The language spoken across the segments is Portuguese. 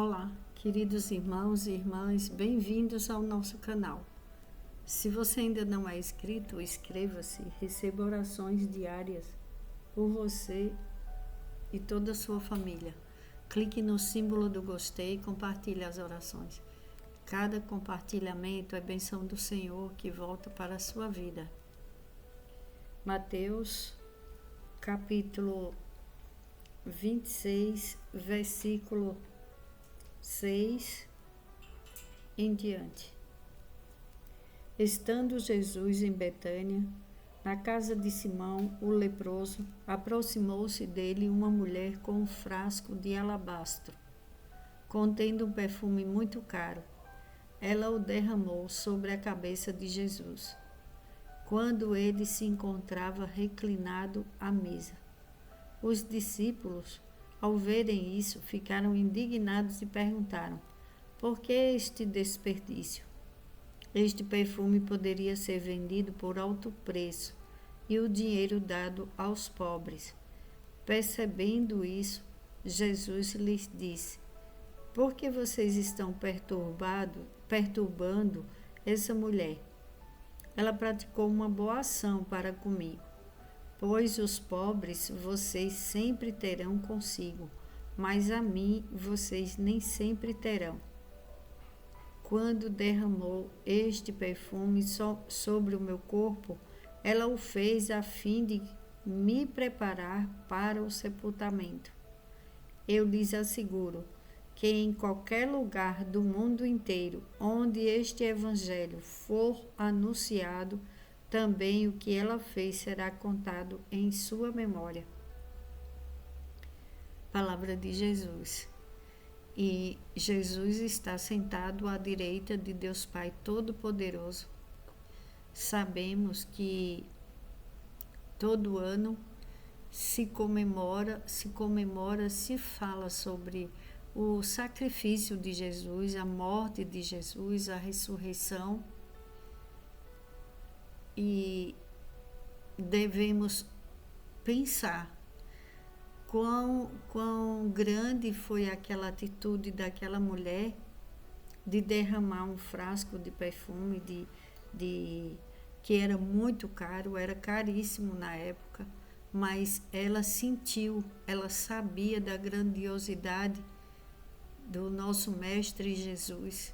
Olá, queridos irmãos e irmãs, bem-vindos ao nosso canal. Se você ainda não é inscrito, inscreva-se, receba orações diárias por você e toda a sua família. Clique no símbolo do gostei e compartilhe as orações. Cada compartilhamento é bênção do Senhor que volta para a sua vida. Mateus, capítulo 26, versículo 6 em diante. Estando Jesus em Betânia, na casa de Simão, o leproso, aproximou-se dele uma mulher com um frasco de alabastro, contendo um perfume muito caro. Ela o derramou sobre a cabeça de Jesus, quando ele se encontrava reclinado à mesa. Os discípulos, ao verem isso, ficaram indignados e perguntaram: por que este desperdício? Este perfume poderia ser vendido por alto preço e o dinheiro dado aos pobres. Percebendo isso, Jesus lhes disse: por que vocês estão perturbando essa mulher? Ela praticou uma boa ação para comigo. Pois os pobres vocês sempre terão consigo, mas a mim vocês nem sempre terão. Quando derramou este perfume sobre o meu corpo, ela o fez a fim de me preparar para o sepultamento. Eu lhes asseguro que em qualquer lugar do mundo inteiro onde este evangelho for anunciado, também o que ela fez será contado em sua memória. Palavra de Jesus. E Jesus está sentado à direita de Deus Pai Todo-Poderoso. Sabemos que todo ano se fala sobre o sacrifício de Jesus, a morte de Jesus, a ressurreição. E devemos pensar quão grande foi aquela atitude daquela mulher de derramar um frasco de perfume que era muito caro, era caríssimo na época, mas ela sentiu, ela sabia da grandiosidade do nosso Mestre Jesus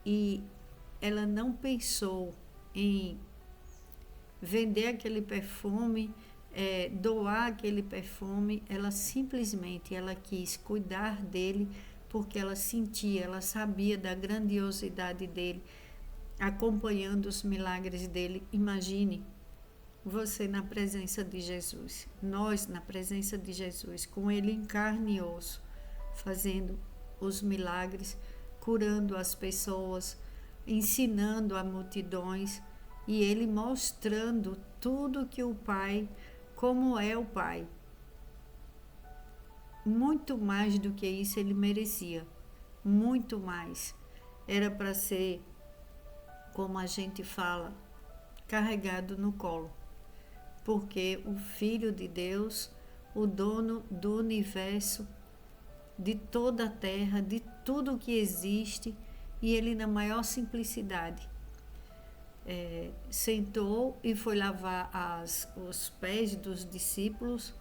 e ela não pensou em vender aquele perfume, doar aquele perfume. Ela simplesmente quis cuidar dele, porque ela sentia, ela sabia da grandiosidade dele, acompanhando os milagres dele. Imagine você na presença de Jesus, nós na presença de Jesus, com ele em carne e osso, fazendo os milagres, curando as pessoas, ensinando a multidões, e ele mostrando tudo que o Pai, como é o Pai. Muito mais do que isso ele merecia, muito mais. Era para ser, como a gente fala, carregado no colo, porque o Filho de Deus, o dono do universo, de toda a terra, de tudo que existe, e ele na maior simplicidade sentou e foi lavar os pés dos discípulos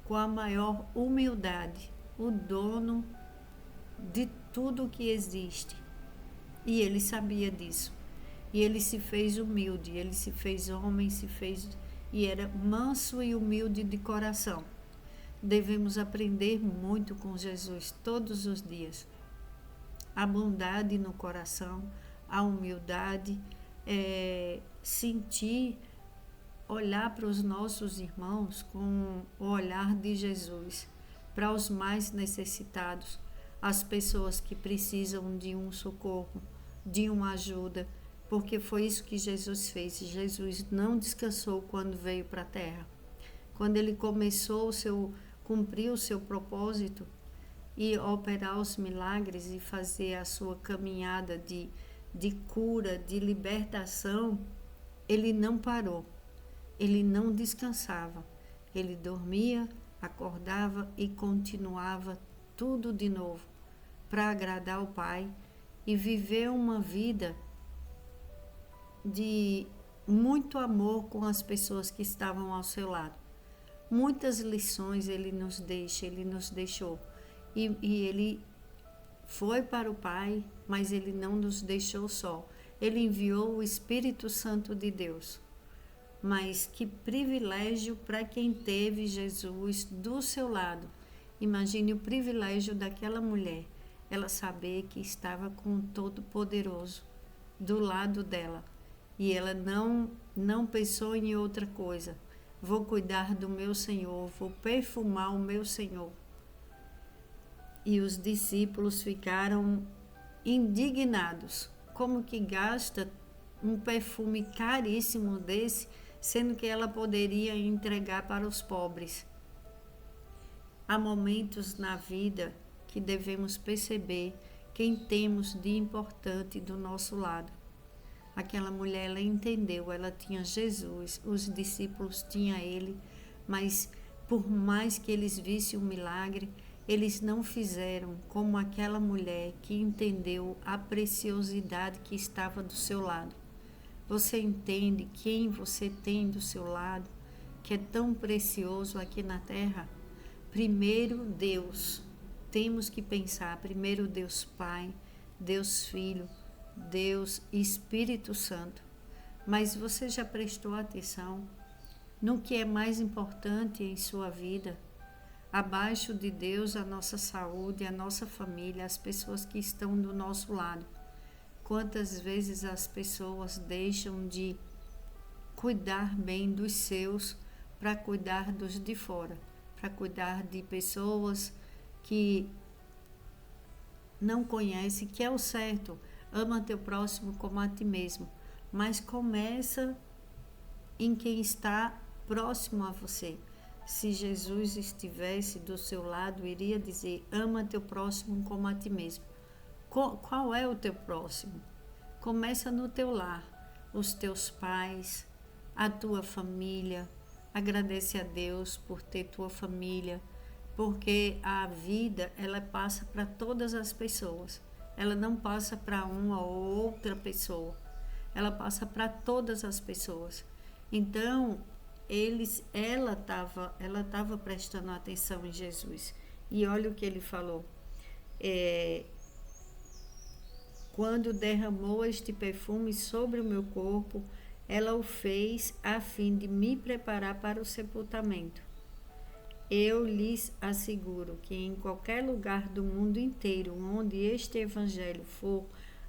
com a maior humildade, o dono de tudo que existe. E ele sabia disso. E ele se fez humilde, ele se fez homem, e era manso e humilde de coração. Devemos aprender muito com Jesus todos os dias. A bondade no coração, a humildade, sentir, olhar para os nossos irmãos com o olhar de Jesus, para os mais necessitados, as pessoas que precisam de um socorro, de uma ajuda, porque foi isso que Jesus fez. Jesus não descansou quando veio para a terra. Quando ele começou cumprir o seu propósito e operar os milagres e fazer a sua caminhada de cura, de libertação, ele não parou, ele não descansava, ele dormia, acordava e continuava tudo de novo para agradar o Pai e viver uma vida de muito amor com as pessoas que estavam ao seu lado. Muitas lições ele nos deixou. E ele foi para o Pai, mas ele não nos deixou só. Ele enviou o Espírito Santo de Deus. Mas que privilégio para quem teve Jesus do seu lado. Imagine o privilégio daquela mulher, ela saber que estava com o Todo-Poderoso do lado dela. E ela não pensou em outra coisa. Vou cuidar do meu Senhor, vou perfumar o meu Senhor. E os discípulos ficaram indignados. Como que gasta um perfume caríssimo desse, sendo que ela poderia entregar para os pobres? Há momentos na vida que devemos perceber quem temos de importante do nosso lado. Aquela mulher, ela entendeu, ela tinha Jesus, os discípulos tinham ele, mas por mais que eles vissem o milagre, eles não fizeram como aquela mulher que entendeu a preciosidade que estava do seu lado. Você entende quem você tem do seu lado, que é tão precioso aqui na terra? Primeiro Deus, temos que pensar, primeiro Deus Pai, Deus Filho, Deus Espírito Santo. Mas você já prestou atenção no que é mais importante em sua vida? Abaixo de Deus, a nossa saúde, a nossa família, as pessoas que estão do nosso lado. Quantas vezes as pessoas deixam de cuidar bem dos seus para cuidar dos de fora, para cuidar de pessoas que não conhecem, que é o certo. Ama teu próximo como a ti mesmo, mas começa em quem está próximo a você. Se Jesus estivesse do seu lado, iria dizer: ama teu próximo como a ti mesmo. Qual é o teu próximo? Começa no teu lar, os teus pais, a tua família. Agradece a Deus por ter tua família, porque a vida, ela passa para todas as pessoas. Ela não passa para uma ou outra pessoa, ela passa para todas as pessoas. Então, ela estava prestando atenção em Jesus. E olha o que ele falou. Quando derramou este perfume sobre o meu corpo, ela o fez a fim de me preparar para o sepultamento. Eu lhes asseguro que em qualquer lugar do mundo inteiro onde este evangelho for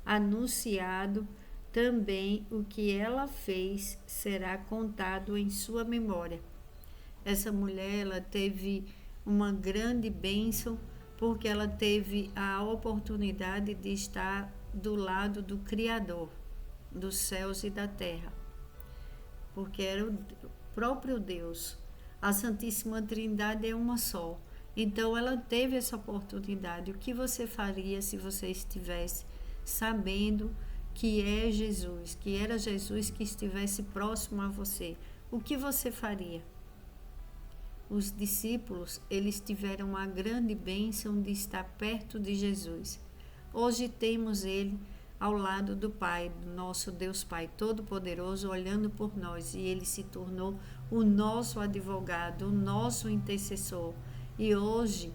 anunciado, também o que ela fez será contado em sua memória. Essa mulher, ela teve uma grande bênção, porque ela teve a oportunidade de estar do lado do Criador dos céus e da terra, porque era o próprio Deus. A Santíssima Trindade é uma só. Então ela teve essa oportunidade. O que você faria se você estivesse sabendo que é Jesus, que era Jesus que estivesse próximo a você? O que você faria? Os discípulos, eles tiveram a grande bênção de estar perto de Jesus. Hoje temos ele ao lado do Pai, do nosso Deus Pai Todo-Poderoso, olhando por nós, e ele se tornou o nosso advogado, o nosso intercessor. E hoje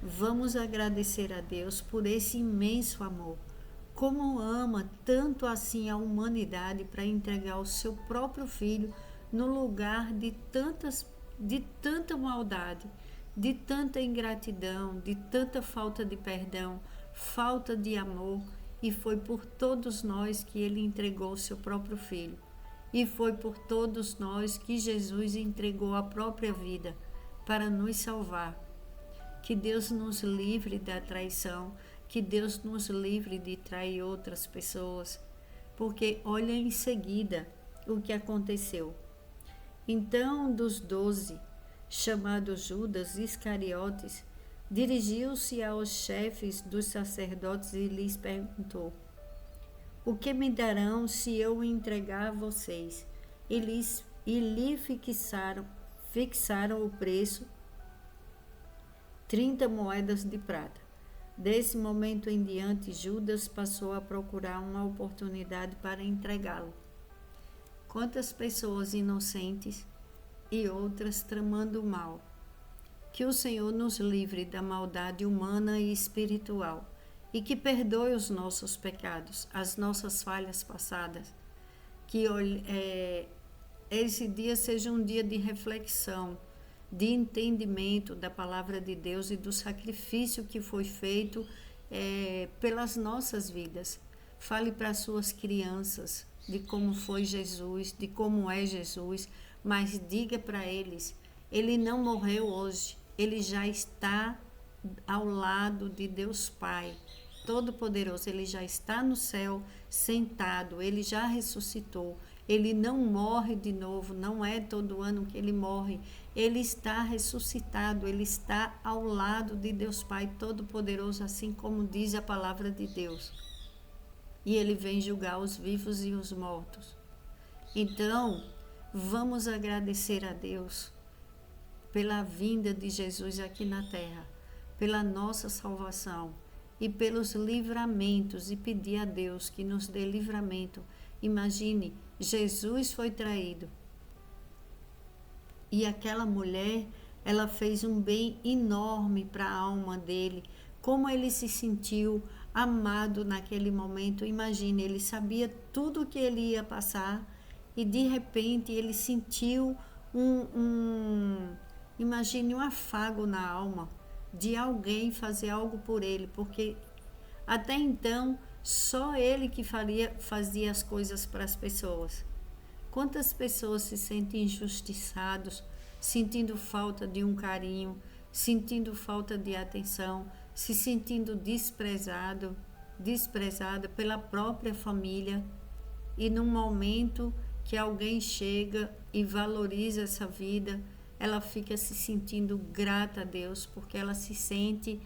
vamos agradecer a Deus por esse imenso amor. Como ama tanto assim a humanidade para entregar o seu próprio filho no lugar de tanta maldade, de tanta ingratidão, de tanta falta de perdão, falta de amor. E foi por todos nós que ele entregou o seu próprio filho. E foi por todos nós que Jesus entregou a própria vida para nos salvar. Que Deus nos livre da traição, que Deus nos livre de trair outras pessoas, porque olha em seguida o que aconteceu. Então, dos 12, chamado Judas Iscariotes, dirigiu-se aos chefes dos sacerdotes e lhes perguntou: o que me darão se eu o entregar a vocês? E lhe fixaram o preço 30 moedas de prata. Desse momento em diante, Judas passou a procurar uma oportunidade para entregá-lo. Quantas pessoas inocentes e outras tramando o mal. Que o Senhor nos livre da maldade humana e espiritual e que perdoe os nossos pecados, as nossas falhas passadas. Que esse dia seja um dia de reflexão, de entendimento da palavra de Deus e do sacrifício que foi feito pelas nossas vidas. Fale para as suas crianças de como foi Jesus, de como é Jesus, mas diga para eles, ele não morreu hoje, ele já está ao lado de Deus Pai Todo-Poderoso, ele já está no céu sentado, ele já ressuscitou, ele não morre de novo, não é todo ano que ele morre, ele está ressuscitado, ele está ao lado de Deus Pai Todo-Poderoso, assim como diz a palavra de Deus. E ele vem julgar os vivos e os mortos. Então, vamos agradecer a Deus pela vinda de Jesus aqui na terra, pela nossa salvação e pelos livramentos, e pedir a Deus que nos dê livramento. Imagine, Jesus foi traído e aquela mulher, ela fez um bem enorme para a alma dele. Como ele se sentiu amado naquele momento. Imagine, ele sabia tudo o que ele ia passar e de repente ele sentiu imagine um afago na alma de alguém fazer algo por ele, porque até então só ele que fazia as coisas para as pessoas. Quantas pessoas se sentem injustiçados, sentindo falta de um carinho, sentindo falta de atenção, se sentindo desprezada pela própria família, e num momento que alguém chega e valoriza essa vida, ela fica se sentindo grata a Deus, porque ela se sente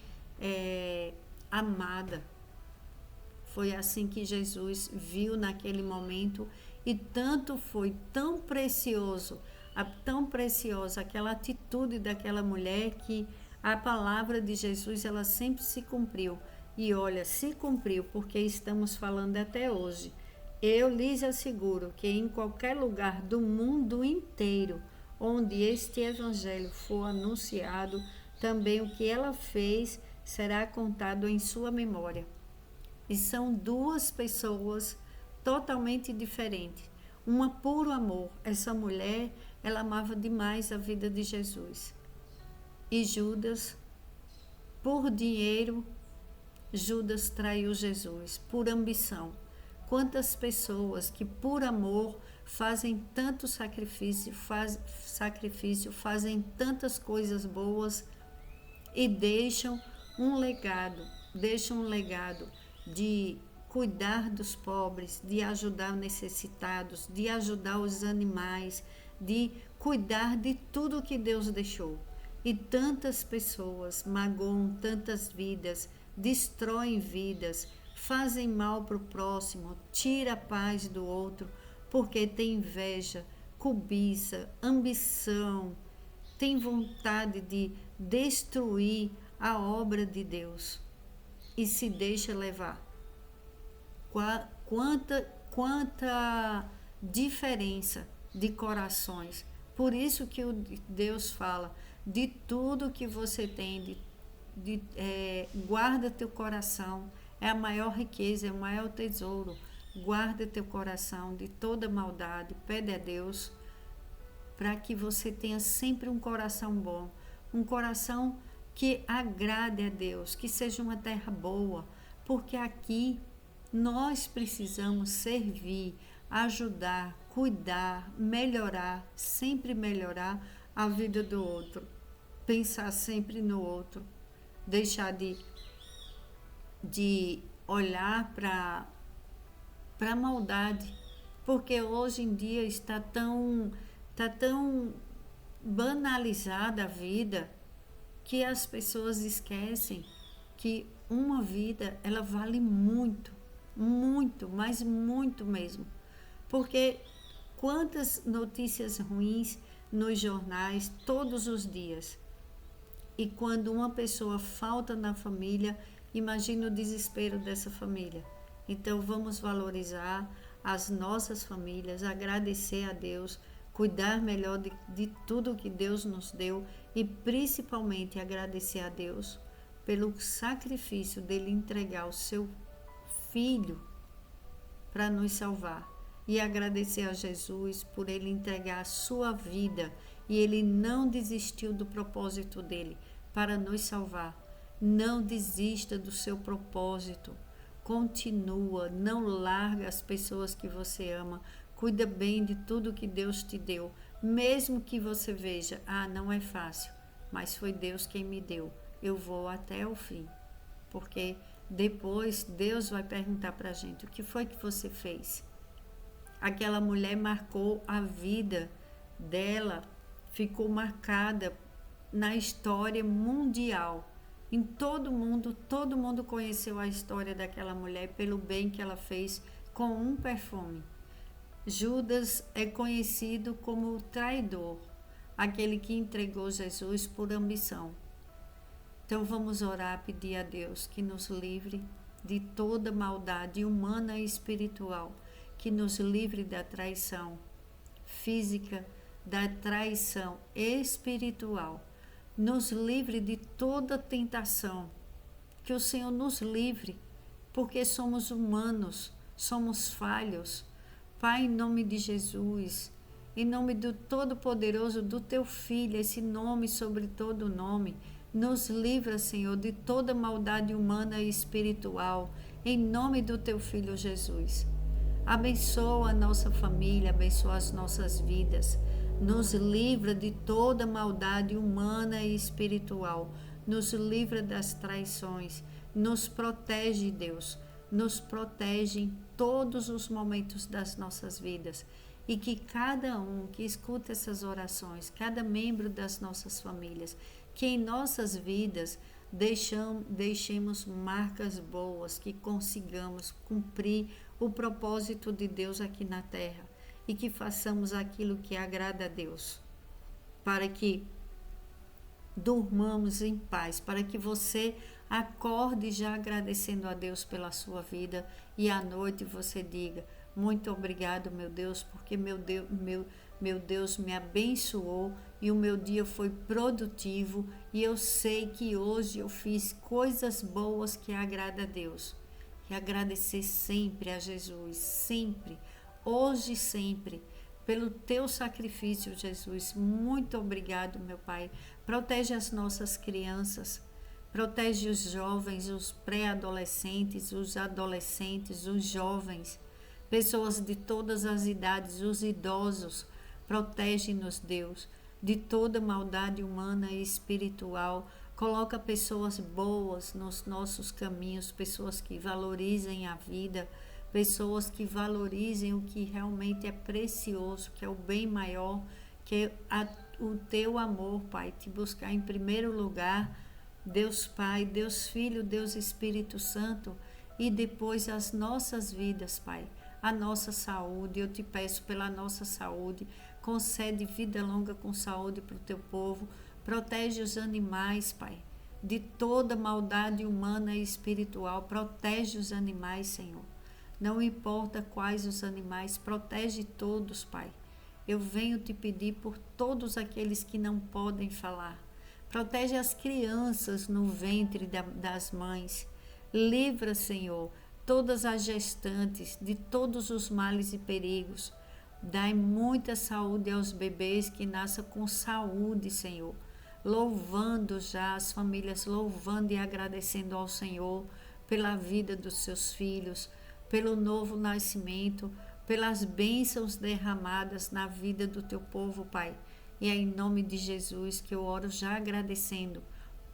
amada. Foi assim que Jesus viu naquele momento, e tanto foi tão preciosa aquela atitude daquela mulher, que a palavra de Jesus, ela sempre se cumpriu. E olha, se cumpriu, porque estamos falando até hoje. Eu lhes asseguro que em qualquer lugar do mundo inteiro onde este evangelho for anunciado, também o que ela fez será contado em sua memória. E são duas pessoas totalmente diferentes. Uma puro amor. Essa mulher, ela amava demais a vida de Jesus. E Judas, por dinheiro, Judas traiu Jesus, por ambição. Quantas pessoas que por amor fazem tanto sacrifício, fazem tantas coisas boas e deixam um legado de cuidar dos pobres, de ajudar os necessitados, de ajudar os animais, de cuidar de tudo que Deus deixou. E tantas pessoas magoam tantas vidas, destroem vidas, fazem mal para o próximo, tira a paz do outro, porque tem inveja, cobiça, ambição, tem vontade de destruir a obra de Deus e se deixa levar. Quanta diferença de corações. Por isso que Deus fala, de tudo que você tem, guarda teu coração, é a maior riqueza, é o maior tesouro. Guarda teu coração de toda maldade, pede a Deus para que você tenha sempre um coração bom, um coração que agrade a Deus, que seja uma terra boa, porque aqui nós precisamos servir, ajudar, cuidar, melhorar, sempre melhorar a vida do outro, pensar sempre no outro, deixar de olhar para a maldade, porque hoje em dia está tão banalizada a vida, que as pessoas esquecem que uma vida, ela vale muito, muito, mas muito mesmo. Porque quantas notícias ruins nos jornais todos os dias. E quando uma pessoa falta na família, imagine o desespero dessa família. Então vamos valorizar as nossas famílias, agradecer a Deus, cuidar melhor de tudo que Deus nos deu e principalmente agradecer a Deus pelo sacrifício dele entregar o seu filho para nos salvar. E agradecer a Jesus por ele entregar a sua vida e ele não desistiu do propósito dele para nos salvar. Não desista do seu propósito. Continua, não larga as pessoas que você ama. Cuida bem de tudo que Deus te deu. Mesmo que você veja, não é fácil, mas foi Deus quem me deu. Eu vou até o fim. Porque depois Deus vai perguntar para a gente, o que foi que você fez? Aquela mulher marcou a vida dela, ficou marcada na história mundial. Em todo mundo conheceu a história daquela mulher pelo bem que ela fez com um perfume. Judas é conhecido como o traidor, aquele que entregou Jesus por ambição. Então vamos orar, pedir a Deus que nos livre de toda maldade humana e espiritual, que nos livre da traição física, da traição espiritual, nos livre de toda tentação, que o Senhor nos livre, porque somos humanos, somos falhos. Pai, em nome de Jesus, em nome do Todo-Poderoso, do Teu Filho, esse nome sobre todo nome, nos livra, Senhor, de toda maldade humana e espiritual, em nome do Teu Filho Jesus. Abençoa a nossa família, abençoa as nossas vidas, nos livra de toda maldade humana e espiritual, nos livra das traições, nos protege, Deus, nos protege em todos os momentos das nossas vidas e que cada um que escuta essas orações, cada membro das nossas famílias, que em nossas vidas deixemos marcas boas, que consigamos cumprir o propósito de Deus aqui na terra e que façamos aquilo que agrada a Deus, para que durmamos em paz, para que você acorde já agradecendo a Deus pela sua vida e à noite você diga, muito obrigado, meu Deus, porque meu Deus me abençoou e o meu dia foi produtivo e eu sei que hoje eu fiz coisas boas que agrada a Deus. E agradecer sempre a Jesus, sempre, hoje e sempre, pelo teu sacrifício, Jesus. Muito obrigado, meu Pai. Protege as nossas crianças, protege os jovens, os pré-adolescentes, os adolescentes, os jovens, pessoas de todas as idades, os idosos. Protege-nos, Deus, de toda maldade humana e espiritual. Coloca pessoas boas nos nossos caminhos, pessoas que valorizem a vida, pessoas que valorizem o que realmente é precioso, que é o bem maior, que é o teu amor, Pai, te buscar em primeiro lugar, Deus Pai, Deus Filho, Deus Espírito Santo, e depois as nossas vidas, Pai, a nossa saúde. Eu te peço pela nossa saúde, concede vida longa com saúde para o teu povo. Protege os animais, Pai, de toda maldade humana e espiritual. Protege os animais, Senhor. Não importa quais os animais, protege todos, Pai. Eu venho te pedir por todos aqueles que não podem falar. Protege as crianças no ventre das mães. Livra, Senhor, todas as gestantes de todos os males e perigos. Dai muita saúde aos bebês, que nasçam com saúde, Senhor. Louvando já as famílias, louvando e agradecendo ao Senhor pela vida dos seus filhos, pelo novo nascimento, pelas bênçãos derramadas na vida do teu povo, Pai. E é em nome de Jesus que eu oro já agradecendo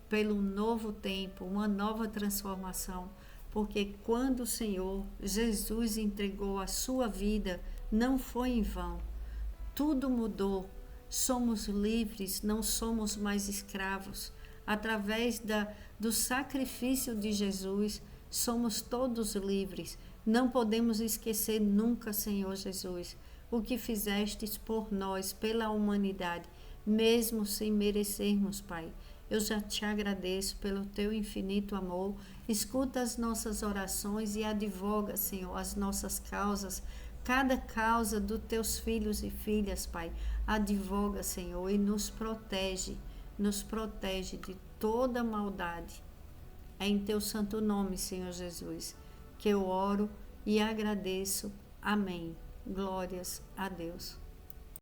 pelo novo tempo, uma nova transformação, porque quando o Senhor Jesus entregou a sua vida, não foi em vão. Tudo mudou. Somos livres, não somos mais escravos. Através do sacrifício de Jesus, somos todos livres. Não podemos esquecer nunca, Senhor Jesus, o que fizestes por nós, pela humanidade, mesmo sem merecermos, Pai. Eu já te agradeço pelo teu infinito amor. Escuta as nossas orações e advoga, Senhor, as nossas causas. Cada causa dos teus filhos e filhas, Pai, advoga, Senhor, e nos protege de toda maldade. É em teu santo nome, Senhor Jesus, que eu oro e agradeço. Amém. Glórias a Deus.